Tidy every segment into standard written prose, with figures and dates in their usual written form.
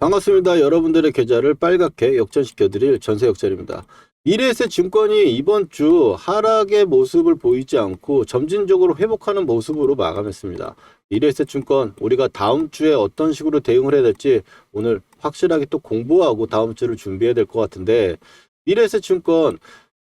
반갑습니다. 여러분들의 계좌를 빨갛게 역전시켜드릴 전세역전입니다. 미래에셋증권이 이번 주 하락의 모습을 보이지 않고 점진적으로 회복하는 모습으로 마감했습니다. 미래에셋증권 우리가 다음 주에 어떤 식으로 대응을 해야 될지 오늘 확실하게 또 공부하고 다음 주를 준비해야 될 것 같은데, 미래에셋증권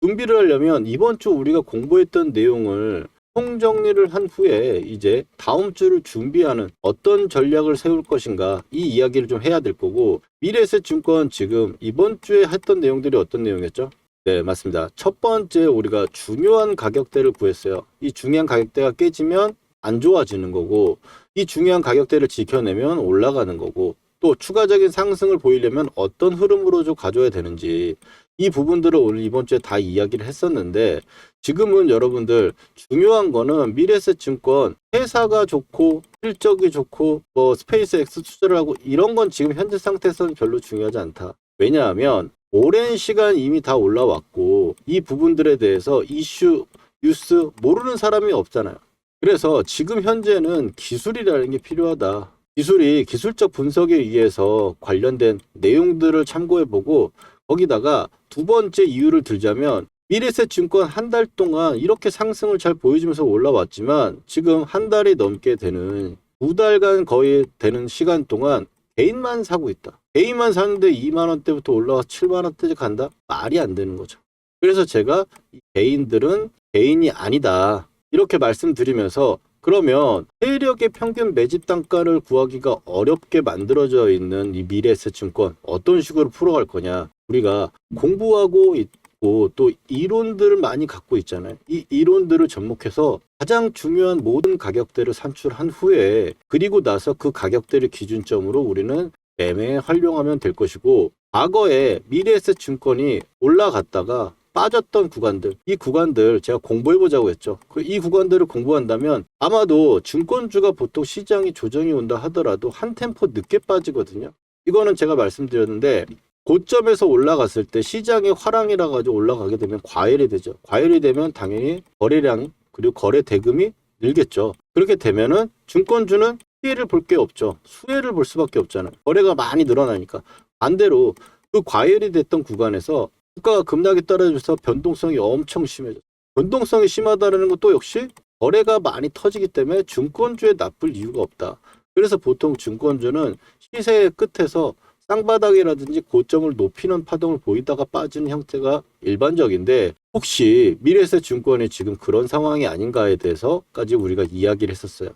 준비를 하려면 이번 주 우리가 공부했던 내용을 총정리를 한 후에 이제 다음 주를 준비하는 어떤 전략을 세울 것인가, 이 이야기를 좀 해야 될 거고, 미래에셋증권 지금 이번 주에 했던 내용들이 어떤 내용이었죠? 네, 맞습니다. 첫 번째, 우리가 중요한 가격대를 구했어요. 이 중요한 가격대가 깨지면 안 좋아지는 거고, 이 중요한 가격대를 지켜내면 올라가는 거고, 또 추가적인 상승을 보이려면 어떤 흐름으로 좀 가져야 되는지, 이 부분들을 오늘 이번 주에 다 이야기를 했었는데, 지금은 여러분들 중요한 거는 미래에셋증권 회사가 좋고 실적이 좋고 뭐 스페이스X 투자를 하고 이런 건 지금 현재 상태에서는 별로 중요하지 않다. 왜냐하면 오랜 시간 이미 다 올라왔고 이 부분들에 대해서 이슈, 뉴스 모르는 사람이 없잖아요. 그래서 지금 현재는 기술이라는 게 필요하다. 기술이 기술적 분석에 의해서 관련된 내용들을 참고해보고, 거기다가 두 번째 이유를 들자면 미래에셋증권 한 달 동안 이렇게 상승을 잘 보여주면서 올라왔지만 지금 한 달이 넘게 되는 2달간 거의 되는 시간 동안 개인만 사고 있다. 개인만 사는데 2만 원대부터 올라와서 7만 원대까지 간다? 말이 안 되는 거죠. 그래서 제가 이 개인들은 개인이 아니다, 이렇게 말씀드리면서, 그러면 세력의 평균 매집 단가를 구하기가 어렵게 만들어져 있는 이 미래에셋증권 어떤 식으로 풀어갈 거냐. 우리가 공부하고 있고 또 이론들을 많이 갖고 있잖아요. 이 이론들을 접목해서 가장 중요한 모든 가격대를 산출한 후에, 그리고 나서 그 가격대를 기준점으로 우리는 매매에 활용하면 될 것이고, 과거에 미래에셋증권이 올라갔다가 빠졌던 구간들, 이 구간들 제가 공부해보자고 했죠. 이 구간들을 공부한다면 아마도 증권주가 보통 시장이 조정이 온다 하더라도 한 템포 늦게 빠지거든요. 이거는 제가 말씀드렸는데, 고점에서 올라갔을 때 시장의 화랑이라 가지고 올라가게 되면 과열이 되죠. 과열이 되면 당연히 거래량 그리고 거래 대금이 늘겠죠. 그렇게 되면은 증권주는 피해를 볼 게 없죠. 수혜를 볼 수밖에 없잖아요. 거래가 많이 늘어나니까. 반대로 그 과열이 됐던 구간에서 주가가 급락이 떨어져서 변동성이 엄청 심해져. 변동성이 심하다는 것도 역시 거래가 많이 터지기 때문에 증권주에 나쁠 이유가 없다. 그래서 보통 증권주는 시세의 끝에서 쌍바닥이라든지 고점을 높이는 파동을 보이다가 빠지는 형태가 일반적인데, 혹시 미래에셋증권이 지금 그런 상황이 아닌가에 대해서까지 우리가 이야기를 했었어요.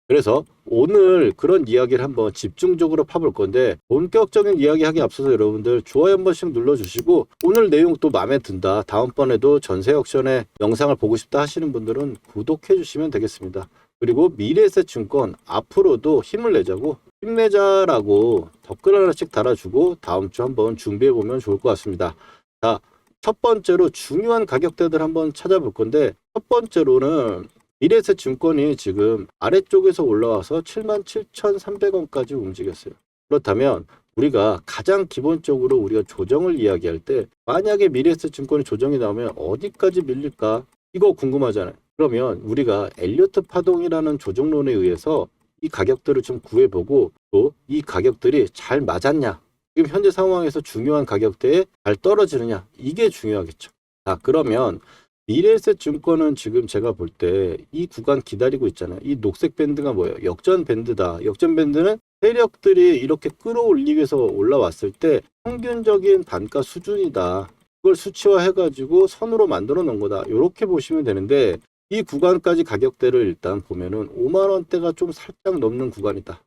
그래서 오늘 그런 이야기를 한번 집중적으로 파볼 건데, 본격적인 이야기 하기 앞서서 여러분들 좋아요 한 번씩 눌러주시고, 오늘 내용 또 마음에 든다, 다음번에도 전세역전의 영상을 보고 싶다 하시는 분들은 구독해 주시면 되겠습니다. 그리고 미래에셋증권 앞으로도 힘을 내자고, 힘내자라고 댓글 하나씩 달아주고 다음 주 한번 준비해보면 좋을 것 같습니다. 자, 첫 번째로 중요한 가격대들 한번 찾아볼 건데, 첫 번째로는 미래에셋증권이 지금 아래쪽에서 올라와서 77,300원까지 움직였어요. 그렇다면 우리가 가장 기본적으로 우리가 조정을 이야기할 때, 만약에 미래에셋증권이 조정이 나오면 어디까지 밀릴까? 이거 궁금하잖아요. 그러면 우리가 엘리어트 파동이라는 조정론에 의해서 이 가격들을 좀 구해보고, 또 이 가격들이 잘 맞았냐, 지금 현재 상황에서 중요한 가격대에 잘 떨어지느냐, 이게 중요하겠죠. 자, 그러면 미래에셋증권은 지금 제가 볼 때 이 구간 기다리고 있잖아요. 이 녹색 밴드가 뭐예요? 역전 밴드다. 역전 밴드는 세력들이 이렇게 끌어올리기 위해서 올라왔을 때 평균적인 단가 수준이다. 그걸 수치화해가지고 선으로 만들어 놓은 거다. 이렇게 보시면 되는데, 이 구간까지 가격대를 일단 보면은 5만 원대가 좀 살짝 넘는 구간이다.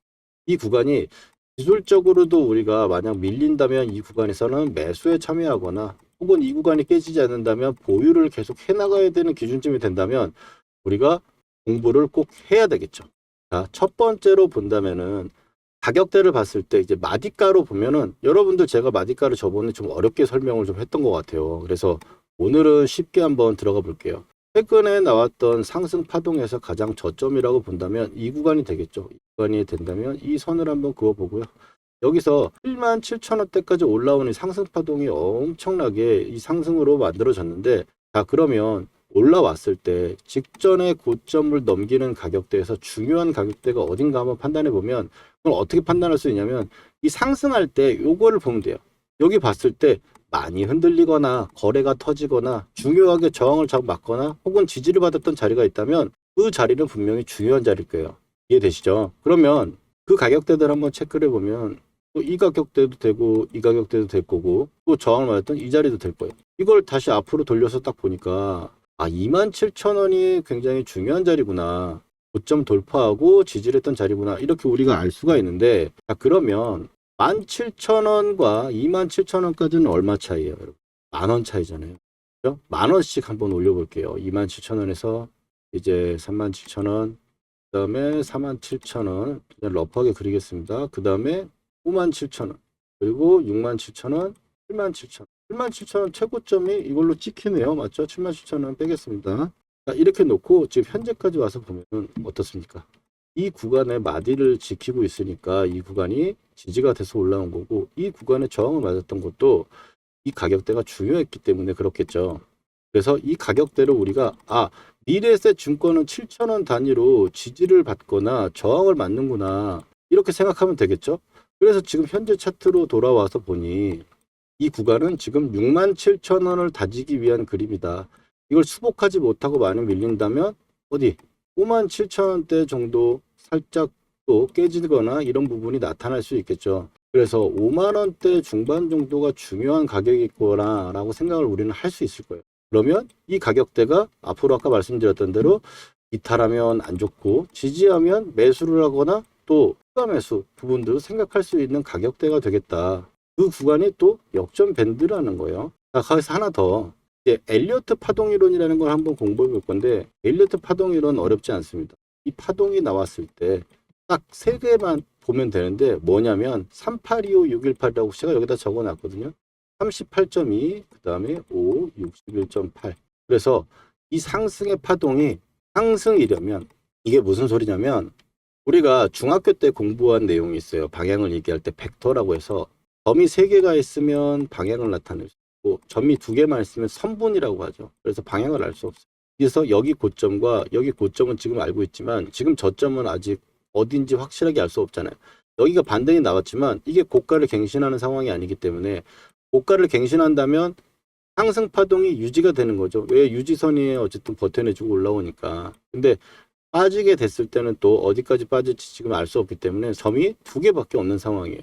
이 구간이 기술적으로도 우리가 만약 밀린다면 이 구간에서는 매수에 참여하거나, 혹은 이 구간이 깨지지 않는다면 보유를 계속 해나가야 되는 기준점이 된다면 우리가 공부를 꼭 해야 되겠죠. 자, 첫 번째로 본다면은 가격대를 봤을 때 이제 마디가로 보면은, 여러분들 제가 마디가를 저번에 좀 어렵게 설명을 좀 했던 것 같아요. 그래서 오늘은 쉽게 한번 들어가 볼게요. 최근에 나왔던 상승 파동에서 가장 저점이라고 본다면 이 구간이 되겠죠. 이 구간이 된다면 이 선을 한번 그어보고요. 여기서 77,000원대까지 올라오는 상승 파동이 엄청나게 이 상승으로 만들어졌는데, 자, 그러면 올라왔을 때 직전의 고점을 넘기는 가격대에서 중요한 가격대가 어딘가 한번 판단해 보면 그걸 어떻게 판단할 수 있냐면 이 상승할 때 요거를 보면 돼요. 여기 봤을 때 많이 흔들리거나 거래가 터지거나 중요하게 저항을 자꾸 맞거나 혹은 지지를 받았던 자리가 있다면 그 자리는 분명히 중요한 자리일 거예요. 이해되시죠? 그러면 그 가격대들 한번 체크를 해보면 또 이 가격대도 되고 이 가격대도 될 거고 또 저항을 맞았던 이 자리도 될 거예요. 이걸 다시 앞으로 돌려서 딱 보니까 27,000원이 굉장히 중요한 자리구나. 고점 돌파하고 지지를 했던 자리구나. 이렇게 우리가 알 수가 있는데 그러면 17,000원과 27,000원까지는 얼마 차이예요? 여러분? 10,000원 차이잖아요. 그렇죠? 10,000원씩 한번 올려볼게요. 27,000원에서 이제 37,000원, 그 다음에 47,000원, 그냥 러프하게 그리겠습니다. 그 다음에 57,000원, 그리고 67,000원, 77,000원. 77,000원 최고점이 이걸로 찍히네요. 맞죠? 77,000원 빼겠습니다. 자, 이렇게 놓고 지금 현재까지 와서 보면 어떻습니까? 이 구간의 마디를 지키고 있으니까 이 구간이 지지가 돼서 올라온 거고 이 구간에 저항을 맞았던 것도 이 가격대가 중요했기 때문에 그렇겠죠. 그래서 이 가격대를 우리가 미래에셋 증권은 7,000원 단위로 지지를 받거나 저항을 맞는구나 이렇게 생각하면 되겠죠. 그래서 지금 현재 차트로 돌아와서 보니 이 구간은 지금 67,000원을 다지기 위한 그림이다. 이걸 수복하지 못하고 많이 밀린다면 어디 57,000원대 정도 살짝 또 깨지거나 이런 부분이 나타날 수 있겠죠. 그래서 5만원대 중반 정도가 중요한 가격일 거라고 생각을 우리는 할 수 있을 거예요. 그러면 이 가격대가 앞으로 아까 말씀드렸던 대로 이탈하면 안 좋고 지지하면 매수를 하거나 또 추가 매수 부분도 생각할 수 있는 가격대가 되겠다. 그 구간이 또 역전 밴드라는 거예요. 자, 거기서 하나 더. 이제 엘리어트 파동이론이라는 걸 한번 공부해 볼 건데 엘리어트 파동이론 어렵지 않습니다. 이 파동이 나왔을 때 딱 세 개만 보면 되는데 뭐냐면 3825, 618이라고 제가 여기다 적어 놨거든요. 38.2, 그 다음에 5, 61.8. 그래서 이 상승의 파동이 상승이려면 이게 무슨 소리냐면 우리가 중학교 때 공부한 내용이 있어요. 방향을 얘기할 때 벡터라고 해서 점이 3개가 있으면 방향을 나타낼 수 있고 점이 2개만 있으면 선분이라고 하죠. 그래서 방향을 알 수 없어요. 그래서 여기 고점과 여기 고점은 지금 알고 있지만 지금 저점은 아직 어딘지 확실하게 알 수 없잖아요. 여기가 반등이 나왔지만 이게 고가를 갱신하는 상황이 아니기 때문에 고가를 갱신한다면 상승 파동이 유지가 되는 거죠. 왜 유지선이 어쨌든 버텨내주고 올라오니까. 근데 빠지게 됐을 때는 또 어디까지 빠질지 지금 알 수 없기 때문에 점이 2개밖에 없는 상황이에요.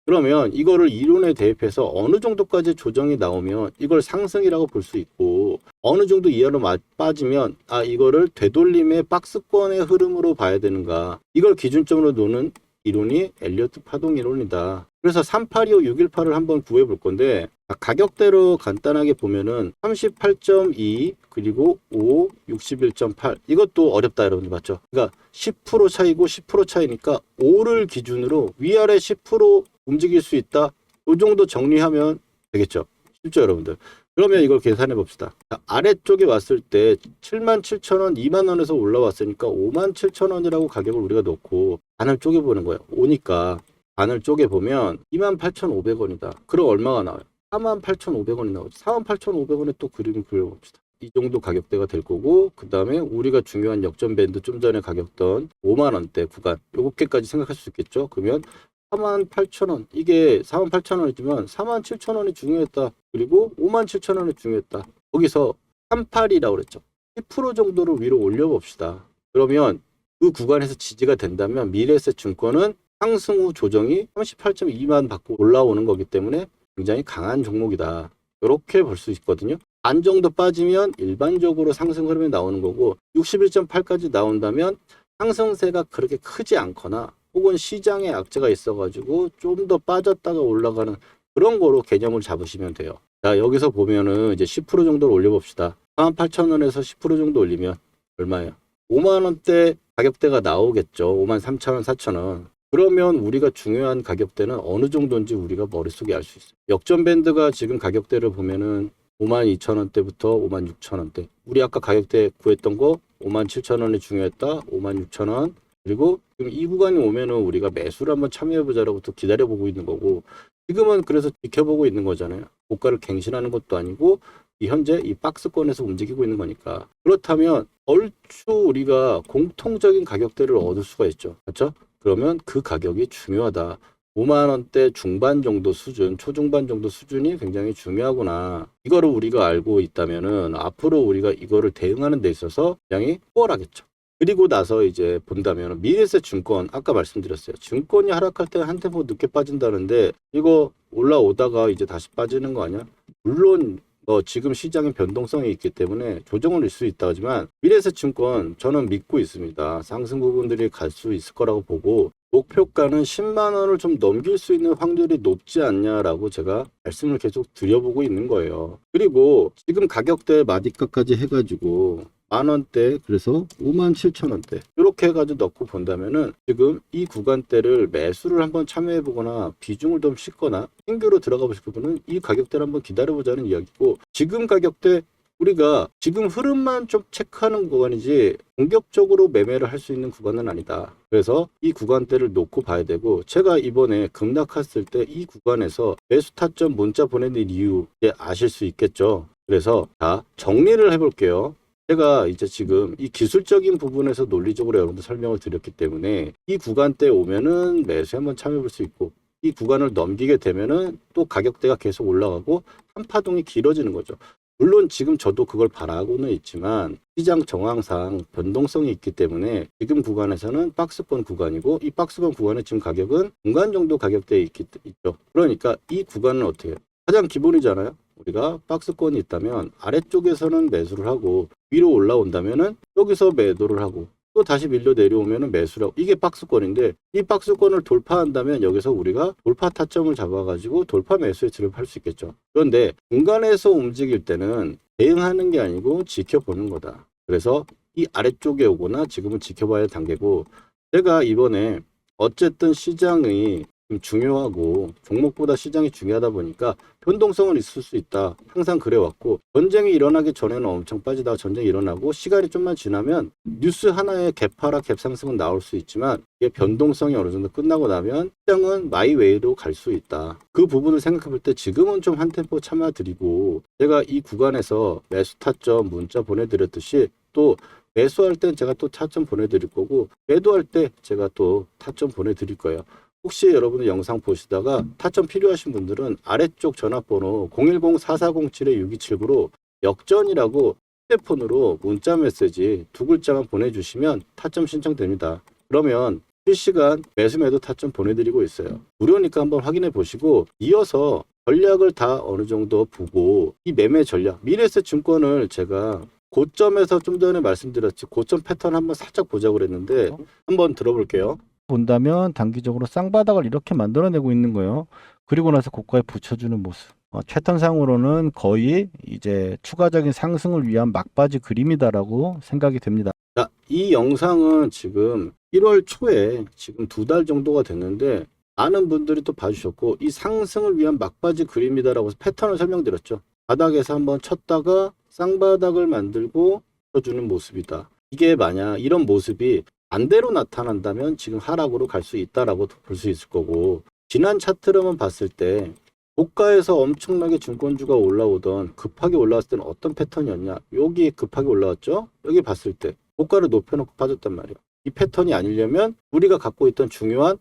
그러면 이거를 이론에 대입해서 어느 정도까지 조정이 나오면 이걸 상승이라고 볼 수 있고 어느 정도 이하로 빠지면 이거를 되돌림의 박스권의 흐름으로 봐야 되는가 이걸 기준점으로 놓는 이론이 엘리어트 파동 이론이다. 그래서 385, 618을 한번 구해 볼 건데 가격대로 간단하게 보면은 38.2 그리고 5, 61.8 이것도 어렵다 여러분들 맞죠? 그러니까 10% 차이고 10% 차이니까 5를 기준으로 위아래 10% 움직일 수 있다. 이 정도 정리하면 되겠죠. 쉽죠 여러분들. 그러면 이걸 계산해 봅시다. 자, 아래쪽에 왔을 때 77,000원, 2만원에서 올라왔으니까 57,000원이라고 가격을 우리가 놓고 반을 쪼개보는 거예요. 오니까 반을 쪼개보면 28,500원이다. 그럼 얼마가 나와요? 48,500원이 나오죠. 48,500원에 또 그림을 그려봅시다. 이 정도 가격대가 될 거고 그 다음에 우리가 중요한 역전 밴드 좀 전에 가격던 5만원대 구간 요렇게까지 생각할 수 있겠죠. 그러면 48,000원 이게 48,000원이지만 47,000원이 중요했다. 그리고 57,000원이 중요했다. 거기서 38이라고 그랬죠. 10% 정도를 위로 올려봅시다. 그러면 그 구간에서 지지가 된다면 미래에셋 증권은 상승 후 조정이 38.2만 받고 올라오는 거기 때문에 굉장히 강한 종목이다. 이렇게 볼 수 있거든요. 반 정도 빠지면 일반적으로 상승 흐름이 나오는 거고 61.8까지 나온다면 상승세가 그렇게 크지 않거나 혹은 시장에 악재가 있어가지고 좀 더 빠졌다가 올라가는 그런 거로 개념을 잡으시면 돼요. 자 여기서 보면은 이제 10% 정도를 올려봅시다. 48,000원에서 10% 정도 올리면 얼마예요? 5만원대 가격대가 나오겠죠. 53,000원, 4,000원. 그러면 우리가 중요한 가격대는 어느 정도인지 우리가 머릿속에 알 수 있어요. 역전 밴드가 지금 가격대를 보면은 52,000원대부터 56,000원대. 우리 아까 가격대 구했던 거 57,000원이 중요했다. 56,000원. 그리고 지금 이 구간이 오면은 우리가 매수를 한번 참여해보자라고 또 기다려보고 있는 거고 지금은 그래서 지켜보고 있는 거잖아요. 고가를 갱신하는 것도 아니고 이 현재 이 박스권에서 움직이고 있는 거니까. 그렇다면 얼추 우리가 공통적인 가격대를 얻을 수가 있죠. 그렇죠? 그러면 그 가격이 중요하다. 5만 원대 중반 정도 수준, 초중반 정도 수준이 굉장히 중요하구나. 이거를 우리가 알고 있다면은 앞으로 우리가 이거를 대응하는 데 있어서 굉장히 수월하겠죠. 그리고 나서 이제 본다면 미래세 증권, 아까 말씀드렸어요. 증권이 하락할 때 한 템포 늦게 빠진다는데 이거 올라오다가 이제 다시 빠지는 거 아니야? 물론 지금 시장의 변동성이 있기 때문에 조정을 낼 수 있다 하지만 미래세 증권 저는 믿고 있습니다. 상승 부분들이 갈 수 있을 거라고 보고 목표가는 10만 원을 좀 넘길 수 있는 확률이 높지 않냐라고 제가 말씀을 계속 드려보고 있는 거예요. 그리고 지금 가격대 마디가까지 해가지고 만 원대, 그래서 5만 7천 원대 이렇게 해가지고 넣고 본다면은 지금 이 구간대를 매수를 한번 참여해 보거나 비중을 좀 싣거나 신규로 들어가 보실 분은 이 가격대를 한번 기다려 보자는 이야기고, 지금 가격대 우리가 지금 흐름만 좀 체크하는 구간이지 공격적으로 매매를 할 수 있는 구간은 아니다. 그래서 이 구간대를 놓고 봐야 되고, 제가 이번에 급락했을 때 이 구간에서 매수 타점 문자 보내는 이유 아실 수 있겠죠. 그래서 자, 정리를 해볼게요. 제가 이제 지금 이 기술적인 부분에서 논리적으로 여러분들 설명을 드렸기 때문에 이 구간대 오면은 매수에 한번 참여해 볼 수 있고, 이 구간을 넘기게 되면은 또 가격대가 계속 올라가고 한파동이 길어지는 거죠. 물론 지금 저도 그걸 바라고는 있지만 시장 정황상 변동성이 있기 때문에 지금 구간에서는 박스권 구간이고, 이 박스권 구간의 지금 가격은 중간 정도 가격대에 있죠. 그러니까 이 구간은 어떻게 해요? 가장 기본이잖아요. 우리가 박스권이 있다면 아래쪽에서는 매수를 하고 위로 올라온다면은 여기서 매도를 하고 또 다시 밀려 내려오면은 매수를 하고, 이게 박스권인데 이 박스권을 돌파한다면 여기서 우리가 돌파 타점을 잡아가지고 돌파 매수에 들어갈 수 있겠죠. 그런데 중간에서 움직일 때는 대응하는 게 아니고 지켜보는 거다. 그래서 이 아래쪽에 오거나 지금은 지켜봐야 할 단계고, 제가 이번에 어쨌든 시장이 좀 중요하고 종목보다 시장이 중요하다 보니까 변동성은 있을 수 있다. 항상 그래왔고, 전쟁이 일어나기 전에는 엄청 빠지다가 전쟁이 일어나고 시간이 좀만 지나면 뉴스 하나에 갭하락 갭상승은 나올 수 있지만 이게 변동성이 어느 정도 끝나고 나면 시장은 마이웨이로 갈 수 있다. 그 부분을 생각해 볼 때 지금은 좀 한 템포 참아드리고, 제가 이 구간에서 매수 타점 문자 보내드렸듯이 또 매수할 땐 제가 또 타점 보내드릴 거고, 매도할 때 제가 또 타점 보내드릴 거예요. 혹시 여러분들 영상 보시다가 타점 필요하신 분들은 아래쪽 전화번호 010-4407-6279로 역전이라고 휴대폰으로 문자 메시지 2글자만 보내주시면 타점 신청됩니다. 그러면 실시간 매수 매도 타점 보내드리고 있어요. 무료니까 한번 확인해 보시고, 이어서 전략을 다 어느 정도 보고 이 매매 전략, 미래세 증권을 제가 고점에서 좀 전에 말씀드렸지 고점 패턴 한번 살짝 보자고 그랬는데 한번 들어볼게요. 본다면 단기적으로 쌍바닥을 이렇게 만들어내고 있는 거예요. 그리고 나서 고가에 붙여주는 모습. 패턴상으로는 거의 이제 추가적인 상승을 위한 막바지 그림이다라고 생각이 됩니다. 자, 이 영상은 지금 1월 초에 지금 2달 정도가 됐는데 많은 분들이 또 봐주셨고, 이 상승을 위한 막바지 그림이다라고 패턴을 설명드렸죠. 바닥에서 한번 쳤다가 쌍바닥을 만들고 쳐주는 모습이다. 이게 만약 이런 모습이 반대로 나타난다면 지금 하락으로 갈 수 있다라고 볼 수 있을 거고, 지난 차트로만 봤을 때 고가에서 엄청나게 증권주가 올라오던 급하게 올라왔을 때는 어떤 패턴이었냐, 여기 급하게 올라왔죠. 여기 봤을 때 고가를 높여놓고 빠졌단 말이에요. 이 패턴이 아니려면 우리가 갖고 있던 중요한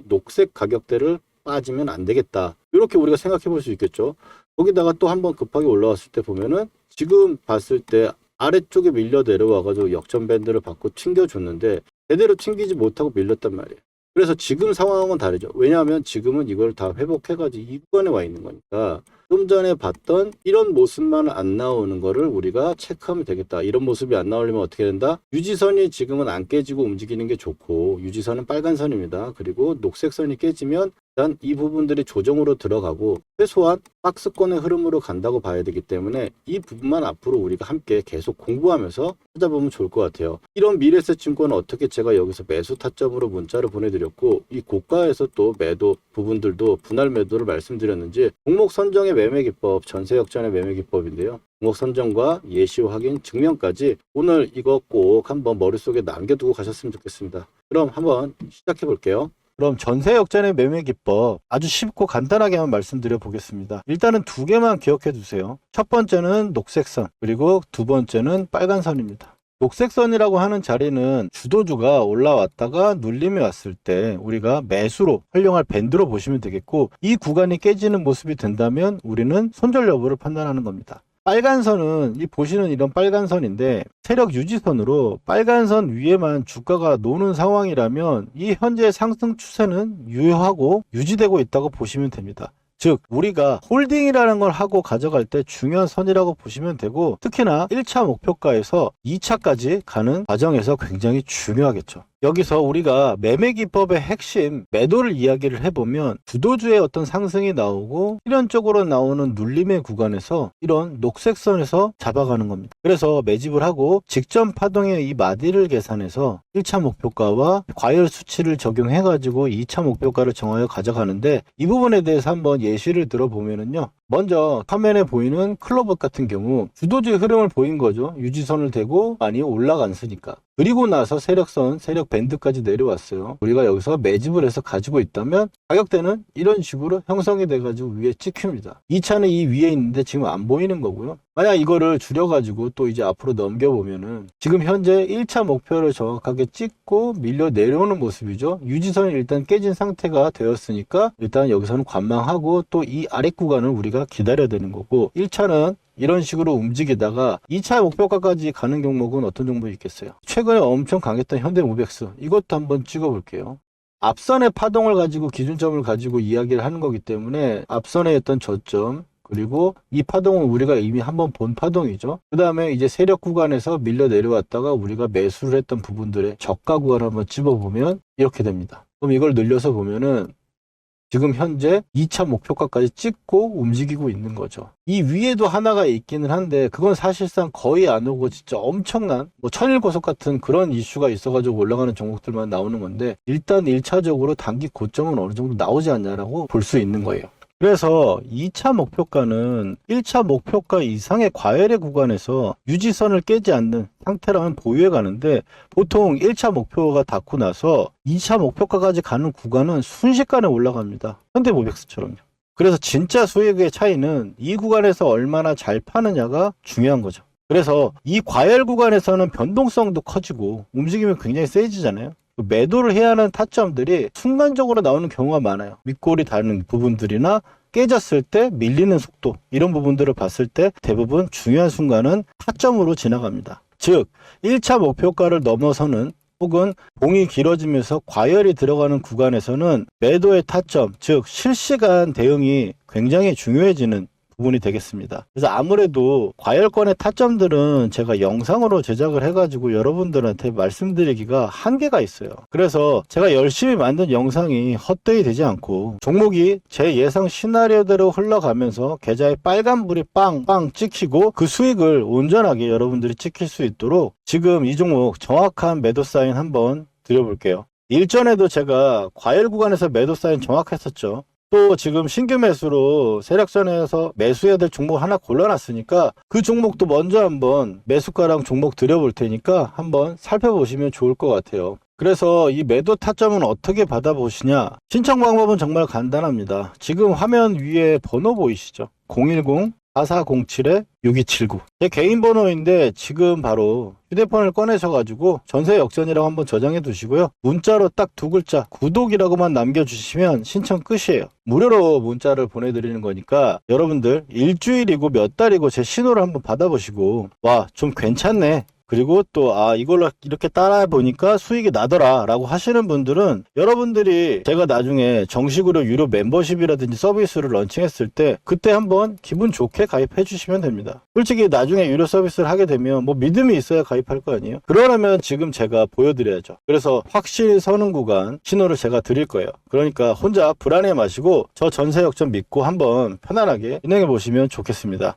녹색 가격대를 빠지면 안 되겠다, 이렇게 우리가 생각해 볼 수 있겠죠. 거기다가 또 한번 급하게 올라왔을 때 보면은 지금 봤을 때 아래쪽에 밀려 내려와가지고 역전 밴드를 받고 튕겨줬는데 제대로 튕기지 못하고 밀렸단 말이에요. 그래서 지금 상황은 다르죠. 왜냐하면 지금은 이걸 다 회복해가지고 이 구간에 와 있는 거니까 좀 전에 봤던 이런 모습만 안 나오는 거를 우리가 체크하면 되겠다. 이런 모습이 안 나오려면 어떻게 된다? 유지선이 지금은 안 깨지고 움직이는 게 좋고, 유지선은 빨간 선입니다. 그리고 녹색 선이 깨지면 일단 이 부분들이 조정으로 들어가고 최소한 박스권의 흐름으로 간다고 봐야 되기 때문에 이 부분만 앞으로 우리가 함께 계속 공부하면서 찾아보면 좋을 것 같아요. 이런 미래세 증권은 어떻게 제가 여기서 매수 타점으로 문자를 보내드렸고, 이 고가에서 또 매도 부분들도 분할 매도를 말씀드렸는지, 종목 선정의 매매 기법, 전세 역전의 매매 기법인데요. 종목 선정과 예시 확인, 증명까지 오늘 이거 꼭 한번 머릿속에 남겨두고 가셨으면 좋겠습니다. 그럼 한번 시작해 볼게요. 그럼 전세 역전의 매매 기법 아주 쉽고 간단하게만 말씀드려 보겠습니다. 일단은 두 개만 기억해 두세요. 첫 번째는 녹색선, 그리고 두 번째는 빨간선입니다. 녹색선이라고 하는 자리는 주도주가 올라왔다가 눌림이 왔을 때 우리가 매수로 활용할 밴드로 보시면 되겠고, 이 구간이 깨지는 모습이 된다면 우리는 손절 여부를 판단하는 겁니다. 빨간 선은 이 보시는 이런 빨간 선인데 세력 유지선으로 빨간 선 위에만 주가가 노는 상황이라면 이 현재 상승 추세는 유효하고 유지되고 있다고 보시면 됩니다. 즉 우리가 홀딩이라는 걸 하고 가져갈 때 중요한 선이라고 보시면 되고, 특히나 1차 목표가에서 2차까지 가는 과정에서 굉장히 중요하겠죠. 여기서 우리가 매매 기법의 핵심 매도를 이야기를 해보면 주도주의 어떤 상승이 나오고 필연적으로 나오는 눌림의 구간에서 이런 녹색선에서 잡아가는 겁니다. 그래서 매집을 하고 직전 파동의 이 마디를 계산해서 1차 목표가와 과열 수치를 적용해 가지고 2차 목표가를 정하여 가져가는데, 이 부분에 대해서 한번 예시를 들어보면은요, 먼저 화면에 보이는 클로버 같은 경우 주도주의 흐름을 보인 거죠. 유지선을 대고 많이 올라갔으니까. 그리고 나서 세력선, 세력 밴드까지 내려왔어요. 우리가 여기서 매집을 해서 가지고 있다면 가격대는 이런 식으로 형성이 돼가지고 위에 찍힙니다. 이 차는 이 위에 있는데 지금 안 보이는 거고요. 만약 이거를 줄여가지고 또 이제 앞으로 넘겨보면은 지금 현재 1차 목표를 정확하게 찍고 밀려 내려오는 모습이죠. 유지선이 일단 깨진 상태가 되었으니까 일단 여기서는 관망하고 또 이 아래 구간을 우리가 기다려야 되는 거고, 1차는 이런 식으로 움직이다가 2차 목표가까지 가는 종목은 어떤 종목이 있겠어요? 최근에 엄청 강했던 현대모백스, 이것도 한번 찍어볼게요. 앞선의 파동을 가지고 기준점을 가지고 이야기를 하는 거기 때문에 앞선의 어떤 저점, 그리고 이 파동은 우리가 이미 한번 본 파동이죠. 그 다음에 이제 세력 구간에서 밀려 내려왔다가 우리가 매수를 했던 부분들의 저가 구간을 한번 집어보면 이렇게 됩니다. 그럼 이걸 늘려서 보면은 지금 현재 2차 목표가까지 찍고 움직이고 있는 거죠. 이 위에도 하나가 있기는 한데 그건 사실상 거의 안 오고 진짜 엄청난 천일고속 같은 그런 이슈가 있어가지고 올라가는 종목들만 나오는 건데, 일단 1차적으로 단기 고점은 어느 정도 나오지 않냐라고 볼 수 있는 거예요. 그래서 2차 목표가는 1차 목표가 이상의 과열의 구간에서 유지선을 깨지 않는 상태라면 보유해 가는데, 보통 1차 목표가 닿고 나서 2차 목표가까지 가는 구간은 순식간에 올라갑니다. 현대모백스처럼요. 그래서 진짜 수익의 차이는 이 구간에서 얼마나 잘 파느냐가 중요한 거죠. 그래서 이 과열 구간에서는 변동성도 커지고 움직임이 굉장히 세지잖아요. 매도를 해야 하는 타점들이 순간적으로 나오는 경우가 많아요. 윗골이 닿는 부분들이나 깨졌을 때 밀리는 속도, 이런 부분들을 봤을 때 대부분 중요한 순간은 타점으로 지나갑니다. 즉 1차 목표가를 넘어서는 혹은 봉이 길어지면서 과열이 들어가는 구간에서는 매도의 타점, 즉 실시간 대응이 굉장히 중요해지는 부분이 되겠습니다. 그래서 아무래도 과열권의 타점들은 제가 영상으로 제작을 해가지고 여러분들한테 말씀드리기가 한계가 있어요. 그래서 제가 열심히 만든 영상이 헛되이 되지 않고 종목이 제 예상 시나리오대로 흘러가면서 계좌에 빨간불이 빵빵 찍히고 그 수익을 온전하게 여러분들이 찍힐 수 있도록 지금 이 종목 정확한 매도 사인 한번 드려볼게요. 일전에도 제가 과열 구간에서 매도 사인 정확했었죠. 또 지금 신규 매수로 세력선에서 매수해야 될 종목 하나 골라놨으니까 그 종목도 먼저 한번 매수가랑 종목 드려볼 테니까 한번 살펴보시면 좋을 것 같아요. 그래서 이 매도 타점은 어떻게 받아보시냐? 신청 방법은 정말 간단합니다. 지금 화면 위에 번호 보이시죠? 010-4407-6279. 제 개인 번호인데 지금 바로 휴대폰을 꺼내셔가지고 전세 역전이라고 한번 저장해 두시고요. 문자로 딱 두 글자 구독이라고만 남겨주시면 신청 끝이에요. 무료로 문자를 보내드리는 거니까 여러분들 일주일이고 몇 달이고 제 신호를 한번 받아보시고 와, 좀 괜찮네, 그리고 또 이걸로 이렇게 따라 보니까 수익이 나더라 라고 하시는 분들은 여러분들이 제가 나중에 정식으로 유료 멤버십이라든지 서비스를 런칭했을 때 그때 한번 기분 좋게 가입해 주시면 됩니다. 솔직히 나중에 유료 서비스를 하게 되면 믿음이 있어야 가입할 거 아니에요. 그러려면 지금 제가 보여드려야죠. 그래서 확실히 서는 구간 신호를 제가 드릴 거예요. 그러니까 혼자 불안해 마시고 저 전세 역전 믿고 한번 편안하게 진행해 보시면 좋겠습니다.